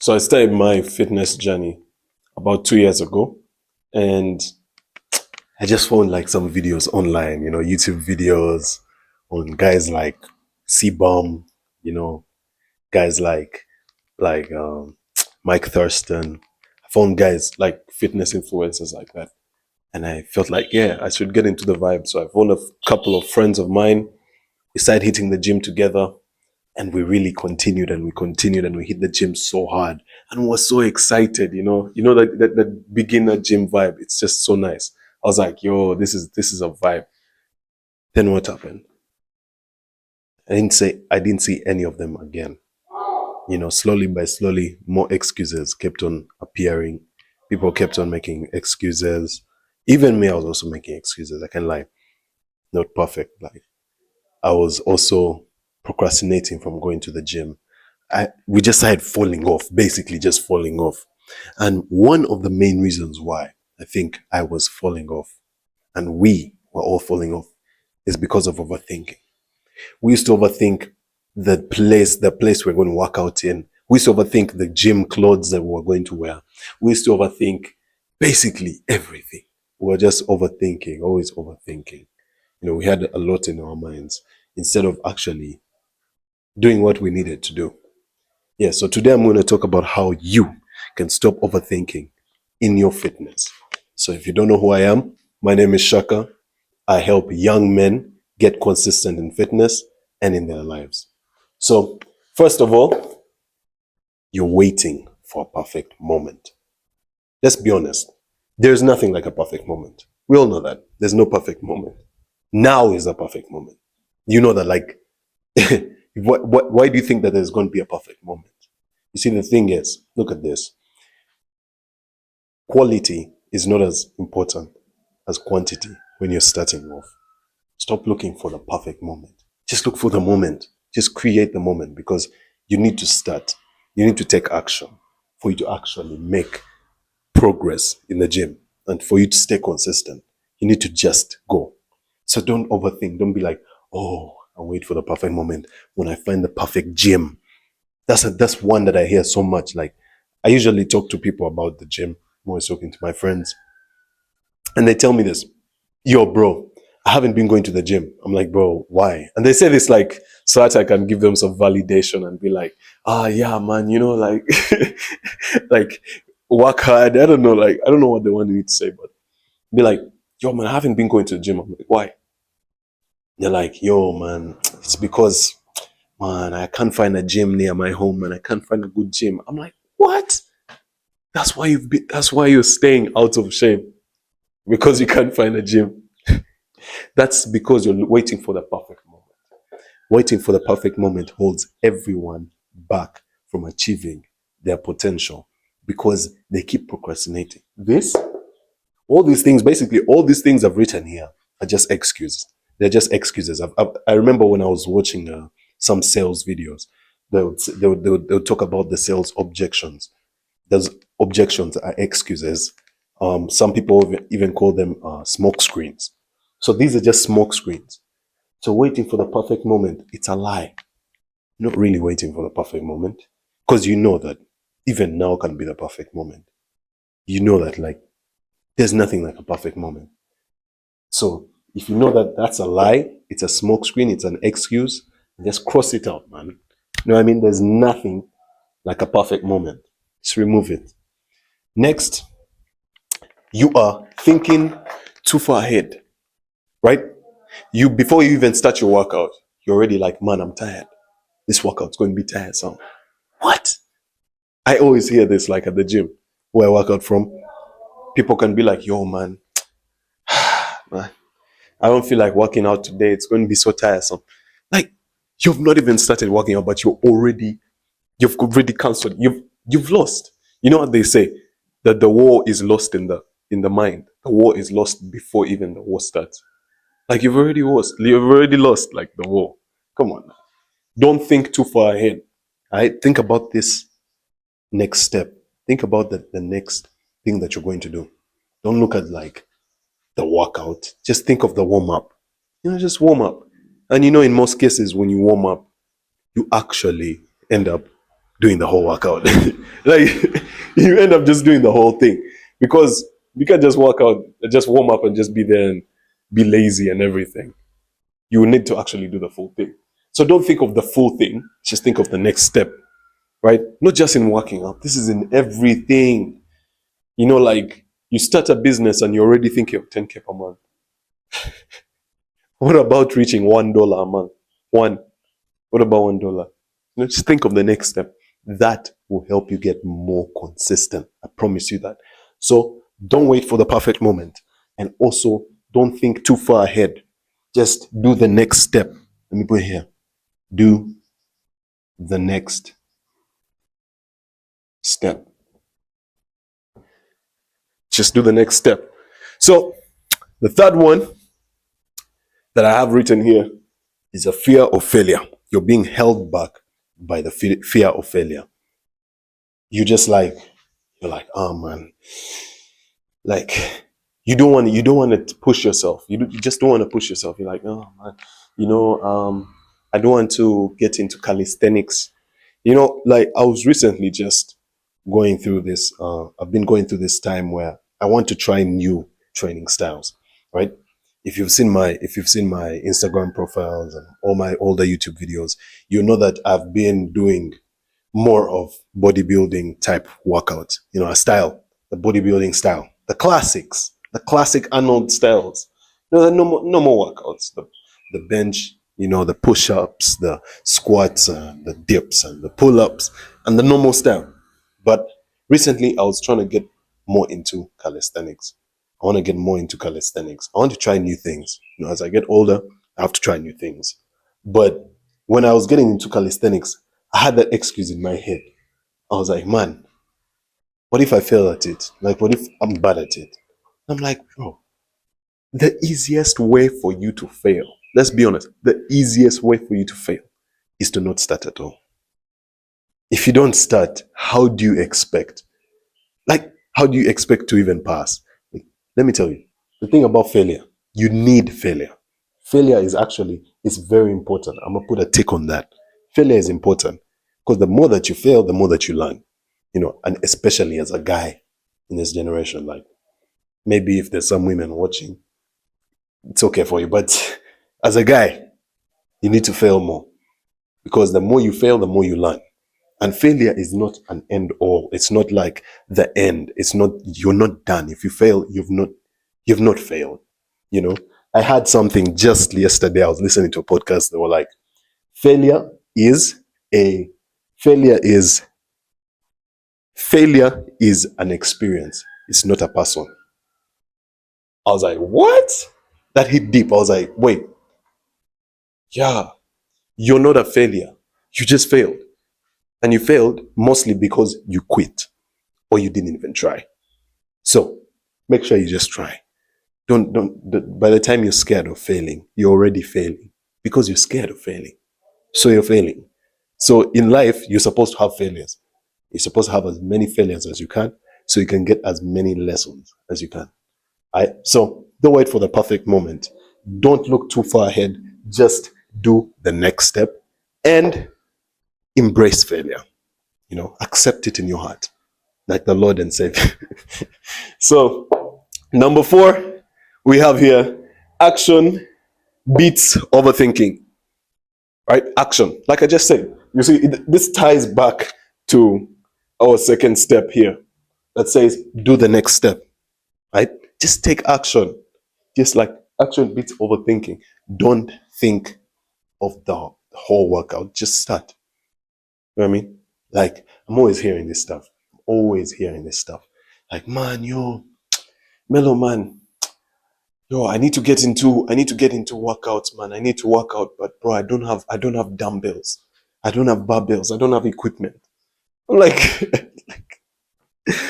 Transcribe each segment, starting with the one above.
So I started my fitness journey about 2 years ago, and I just found like some videos online, YouTube videos on guys like C-Bomb, you know, guys like Mike Thurston. I found guys like fitness influencers like that. And I felt like, yeah, I should get into the vibe. So I found a couple of friends of mine. We started hitting the gym together, and we really continued and we continued and we hit the gym so hard and was so excited, that beginner gym vibe. It's just so nice. I was like, yo, this is a vibe. Then what happened? I didn't see any of them again. Slowly by slowly, more excuses kept on appearing. People kept on making excuses. Even me, I was also making excuses. I can't lie. Not perfect. Like, I was also procrastinating from going to the gym. We just started falling off, basically just falling off. And one of the main reasons why I think I was falling off and we were all falling off is because of overthinking. We used to overthink the place we're going to work out in. We used to overthink the gym clothes that we were going to wear. We used to overthink basically everything. We were just overthinking, always overthinking. We had a lot in our minds instead of actually doing what we needed to do. Yeah, so today I'm going to talk about how you can stop overthinking in your fitness. So if you don't know who I am, my name is Shaka. I help young men get consistent in fitness and in their lives. So first of all, you're waiting for a perfect moment. Let's be honest. There's nothing like a perfect moment. We all know that. There's no perfect moment. Now is a perfect moment. You know that, like, why do you think that there's going to be a perfect moment? You see, the thing is, look at this. Quality is not as important as quantity when you're starting off. Stop looking for the perfect moment. Just look for the moment. Just create the moment, because you need to start. You need to take action for you to actually make progress in the gym, and for you to stay consistent. You need to just go. So don't overthink. Don't be like, oh, I'll wait for the perfect moment when I find the perfect gym. That's one that I hear so much. Like, I usually talk to people about the gym. I'm always talking to my friends, and they tell me this: yo, bro, I haven't been going to the gym. I'm like, bro, why? And they say this like so that I can give them some validation and be like, yeah, man, like, like, work hard. I don't know, like, I don't know what they want me to say, but be like, yo, man, I haven't been going to the gym. I'm like, why? They're like, yo, man, it's because, man, I can't find a gym near my home, and I can't find a good gym. I'm like, what? That's why you're staying out of shape, because you can't find a gym. That's because you're waiting for the perfect moment. Waiting for the perfect moment holds everyone back from achieving their potential, because they keep procrastinating. All these things, basically, all these things I've written here are just excuses. They're just excuses. I remember when I was watching some sales videos, they would talk about the sales objections. Those objections are excuses. Some people even call them smoke screens. So these are just smoke screens. So waiting for the perfect moment, it's a lie. You're not really waiting for the perfect moment, because you know that even now can be the perfect moment. You know that, like, there's nothing like a perfect moment. So if you know that that's a lie, it's a smoke screen, it's an excuse, just cross it out, man. You know what I mean? There's nothing like a perfect moment. Just remove it. Next, you are thinking too far ahead, right? Before you even start your workout, you're already like, man, I'm tired. This workout's going to be tiresome. What? I always hear this, like, at the gym where I work out from. People can be like, yo, man, man, I don't feel like working out today. It's going to be so tiresome. Like, you've not even started working out, but you've already cancelled. You've lost. You know what they say? That the war is lost in the mind. The war is lost before even the war starts. Like, you've already lost. You've already lost, like, the war. Come on. Don't think too far ahead. Right? Think about this next step. Think about the next thing that you're going to do. Don't look at, like, the workout. Just think of the warm up. Just warm up. And in most cases, when you warm up, you actually end up doing the whole workout. Like you end up just doing the whole thing because you can't just work out, just warm up and just be there and be lazy and everything. You will need to actually do the full thing. So don't think of the full thing, just think of the next step, right? Not just in working out, this is in everything. You know, like you start a business and you're already thinking of 10K per month. What about reaching $1 a month? One. What about $1? Just think of the next step. That will help you get more consistent. I promise you that. So don't wait for the perfect moment. And also don't think too far ahead. Just do the next step. Let me put it here. Do the next step. Just do the next step. So the third one that I have written here is a fear of failure. You're being held back by the fear of failure. You're like, oh man, like you don't want to push yourself. You just don't want to push yourself. You're like, oh man, I don't want to get into calisthenics. Like I was recently just going through this. I've been going through this time where I want to try new training styles, right? If you've seen my Instagram profiles and all my older YouTube videos, you know that I've been doing more of bodybuilding type workouts, a style, the bodybuilding style, the classics, the classic Arnold styles. The normal workouts, the bench, the push-ups, the squats, the dips and the pull-ups and the normal style. But recently I was trying to get more into calisthenics. I want to get more into calisthenics. I want to try new things. As I get older, I have to try new things. But when I was getting into calisthenics, I had that excuse in my head. I was like, man, what if I fail at it? Like, what if I'm bad at it? I'm like, bro, the easiest way for you to fail, let's be honest, the easiest way for you to fail is to not start at all. If you don't start, how do you expect? How do you expect to even pass? Let me tell you, the thing about failure, you need failure. Failure is very important. I'm going to put a tick on that. Failure is important because the more that you fail, the more that you learn, and especially as a guy in this generation, like maybe if there's some women watching, it's okay for you. But as a guy, you need to fail more because the more you fail, the more you learn. And failure is not an end all. It's not like the end. You're not done. If you fail, you've not failed. I had something just yesterday. I was listening to a podcast. They were like, failure is a failure is failure is an experience. It's not a person. I was like, what? That hit deep. I was like, wait, yeah, you're not a failure. You just failed. And you failed mostly because you quit or you didn't even try. So make sure you just try. By the time you're scared of failing, you're already failing because you're scared of failing. So you're failing. So in life, you're supposed to have failures. You're supposed to have as many failures as you can so you can get as many lessons as you can. So don't wait for the perfect moment. Don't look too far ahead. Just do the next step and embrace failure. Accept it in your heart, like the Lord and Savior. So, number 4, we have here action beats overthinking. Right? Action. Like I just said, you see, this ties back to our second step here that says do the next step. Right? Just take action. Just like action beats overthinking. Don't think of the whole workout. Just start. You know what I mean? Like, I'm always hearing this stuff. Always hearing this stuff. Like, man, Mellow man, I need to get into workouts, man. I need to work out, but bro, I don't have dumbbells. I don't have barbells. I don't have equipment. I'm like,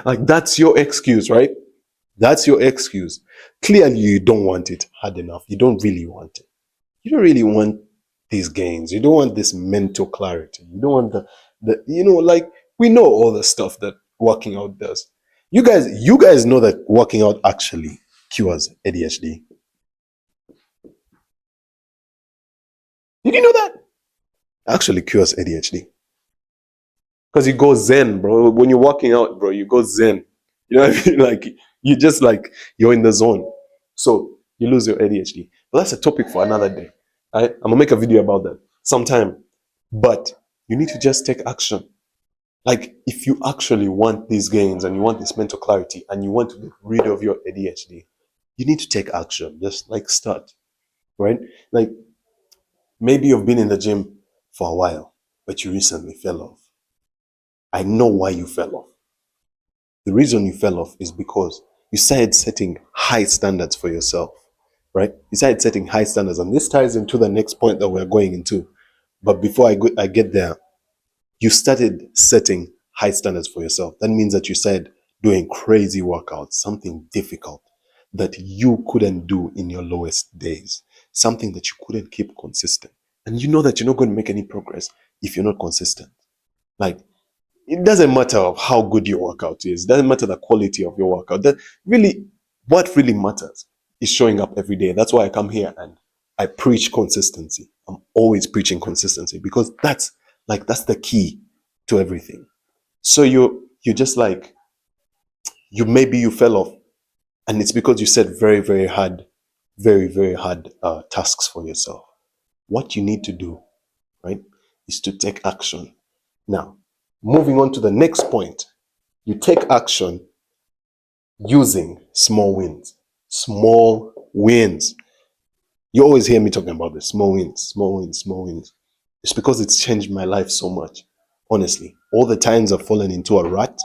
like that's your excuse, right? That's your excuse. Clearly, you don't want it hard enough. You don't really want it. You don't really want these gains. You don't want this mental clarity. You don't want like we know all the stuff that working out does. You guys know that working out actually cures ADHD. Did you know that? Actually cures ADHD. Because you go zen, bro. When you're walking out, bro, you go zen. You know what I mean? Like you just like you're in the zone. So you lose your ADHD. But that's a topic for another day. I'm gonna make a video about that sometime. But you need to just take action. Like if you actually want these gains and you want this mental clarity and you want to get rid of your ADHD, you need to take action. Just like start, right? Like maybe you've been in the gym for a while, but you recently fell off. I know why you fell off. The reason you fell off is because you started setting high standards for yourself, right? You started setting high standards, and this ties into the next point that we're going into. But before I get there, you started setting high standards for yourself. That means that you started doing crazy workouts, something difficult that you couldn't do in your lowest days, something that you couldn't keep consistent. And you know that you're not going to make any progress if you're not consistent. Like, it doesn't matter of how good your workout is. It doesn't matter the quality of your workout. That really, what really matters is showing up every day. That's why I come here and I preach consistency. I'm always preaching consistency because that's the key to everything. So you just like maybe you fell off, and it's because you set very hard tasks for yourself. What you need to do, right, is to take action. Now, moving on to the next point, you take action using small wins. Small wins. You always hear me talking about this small wins, small wins, small wins. It's because it's changed my life so much. Honestly, all the times I've fallen into a rut,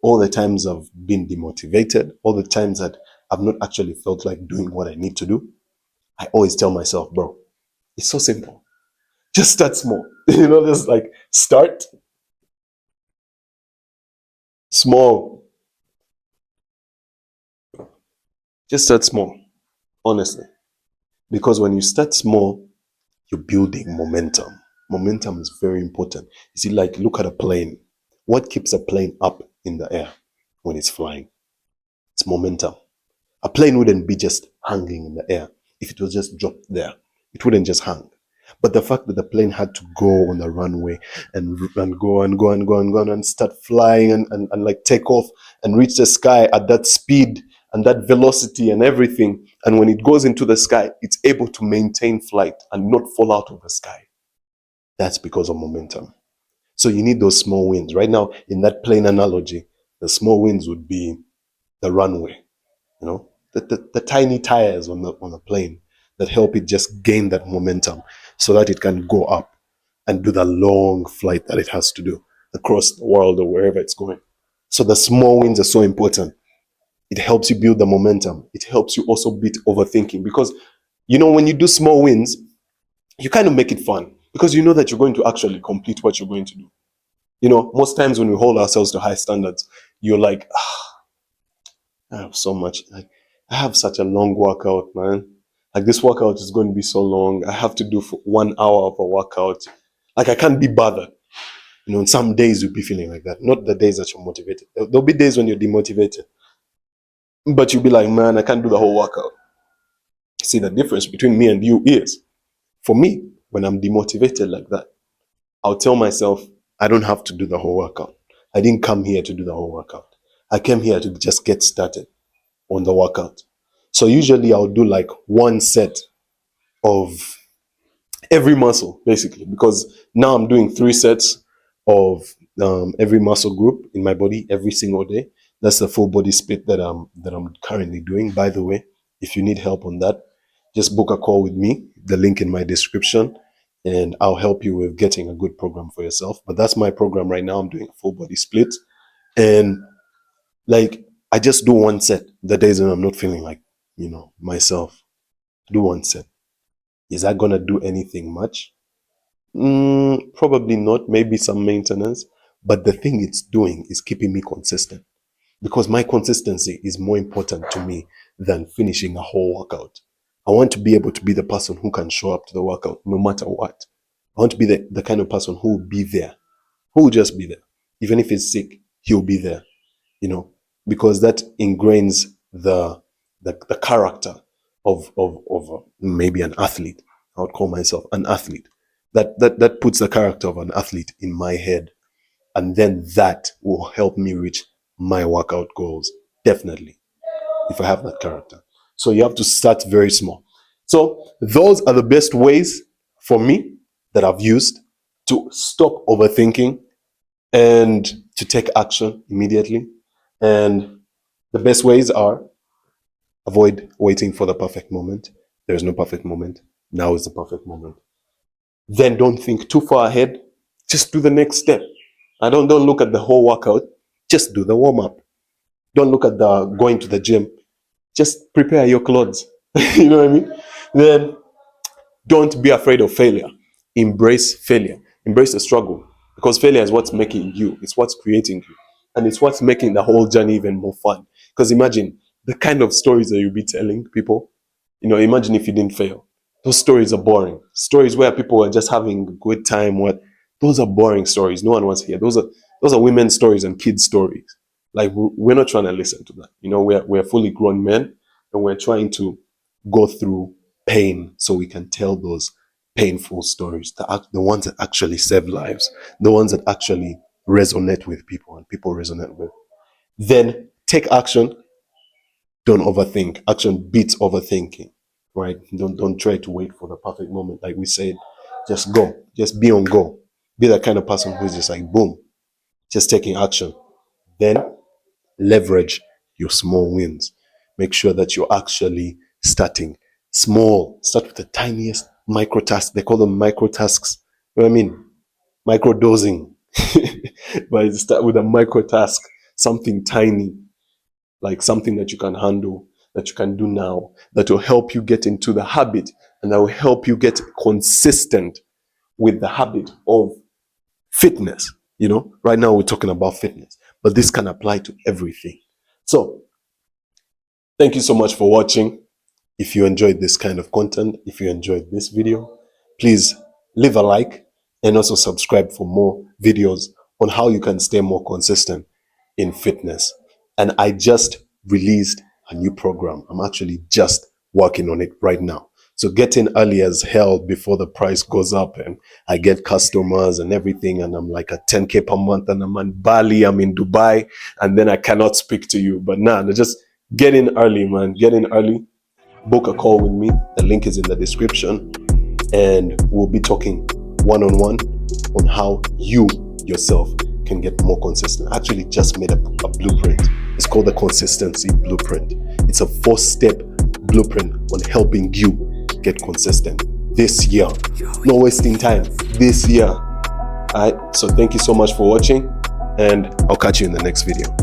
all the times I've been demotivated, all the times that I've not actually felt like doing what I need to do, I always tell myself, bro, it's so simple. Just start small. Just like start small. Just start small, honestly. Because when you start small, you're building momentum. Momentum is very important. You see, like look at a plane. What keeps a plane up in the air when it's flying? It's momentum. A plane wouldn't be just hanging in the air if it was just dropped there. It wouldn't just hang. But the fact that the plane had to go on the runway and go and go and go and go and start flying and like take off and reach the sky at that speed and that velocity and everything. And when it goes into the sky, it's able to maintain flight and not fall out of the sky. That's because of momentum. So you need those small wins. Right now, in that plane analogy, the small wins would be the runway, the tiny tires on the plane that help it just gain that momentum so that it can go up and do the long flight that it has to do across the world or wherever it's going. So the small wins are so important. It helps you build the momentum. It helps you also beat overthinking because, when you do small wins, you kind of make it fun because you know that you're going to actually complete what you're going to do. Most times when we hold ourselves to high standards, you're like, I have so much. Like, I have such a long workout, man. Like this workout is going to be so long. I have to do for 1 hour of a workout. Like I can't be bothered. And some days you'll be feeling like that. Not the days that you're motivated. There'll be days when you're demotivated. But you'll be like, man, I can't do the whole workout. See, the difference between me and you is, for me, when I'm demotivated like that, I'll tell myself, I don't have to do the whole workout. I didn't come here to do the whole workout. I came here to just get started on the workout. So usually I'll do like one set of every muscle, basically, because now I'm doing 3 sets of every muscle group in my body every single day. That's the full body split that I'm currently doing. By the way, if you need help on that, just book a call with me. The link in my description, and I'll help you with getting a good program for yourself. But that's my program right now. I'm doing a full body split, and like I just do one set the days when I'm not feeling like myself. Do one set. Is that gonna do anything much? Probably not. Maybe some maintenance. But the thing it's doing is keeping me consistent because my consistency is more important to me than finishing a whole workout. I want to be able to be the person who can show up to the workout no matter what. I want to be the kind of person who will be there, who will just be there. Even if he's sick, he'll be there, because that ingrains the character of maybe an athlete. I would call myself an athlete. That puts the character of an athlete in my head. And then that will help me reach my workout goals. Definitely, if I have that character. So you have to start very small. So those are the best ways for me that I've used to stop overthinking and to take action immediately. And the best ways are: avoid waiting for the perfect moment. There's no perfect moment. Now is the perfect moment. Then don't think too far ahead. Just do the next step. And don't look at the whole workout. Just do the warm up. Don't look at the going to the gym. Just prepare your clothes. You know what I mean? Then don't be afraid of failure. Embrace failure. Embrace the struggle. Because failure is what's making you. It's what's creating you. And it's what's making the whole journey even more fun. Because imagine the kind of stories that you'll be telling people. Imagine if you didn't fail. Those stories are boring. Stories where people are just having a good time. Those are boring stories. No one wants to hear. Those are women's stories and kids' stories. Like, we're not trying to listen to that. We're fully grown men, and we're trying to go through pain so we can tell those painful stories, the ones that actually save lives, the ones that actually resonate with people and people resonate with. Then take action. Don't overthink. Action beats overthinking, right? Don't try to wait for the perfect moment. Like we said, just go. Just be on go. Be that kind of person who's just like, boom, just taking action. Then leverage your small wins. Make sure that you're actually starting small. Start with the tiniest micro task. They call them micro tasks. You know what I mean? Micro dosing. But start with a micro task, something tiny, like something that you can handle, that you can do now, that will help you get into the habit, and that will help you get consistent with the habit of fitness. Right now we're talking about fitness, but this can apply to everything. So thank you so much for watching. If you enjoyed this kind of content, if you enjoyed this video, please leave a like and also subscribe for more videos on how you can stay more consistent in fitness. And I just released a new program. I'm actually just working on it right now. So get in early as hell before the price goes up and I get customers and everything. And I'm like at 10K per month and I'm in Bali, I'm in Dubai, and then I cannot speak to you. But just get in early, man. Get in early. Book a call with me. The link is in the description. And we'll be talking one-on-one on how you yourself can get more consistent. I actually just made a blueprint. It's called the Consistency Blueprint. It's a 4-step blueprint on helping you get consistent this year. No wasting time. This year. All right. So thank you so much for watching, and I'll catch you in the next video.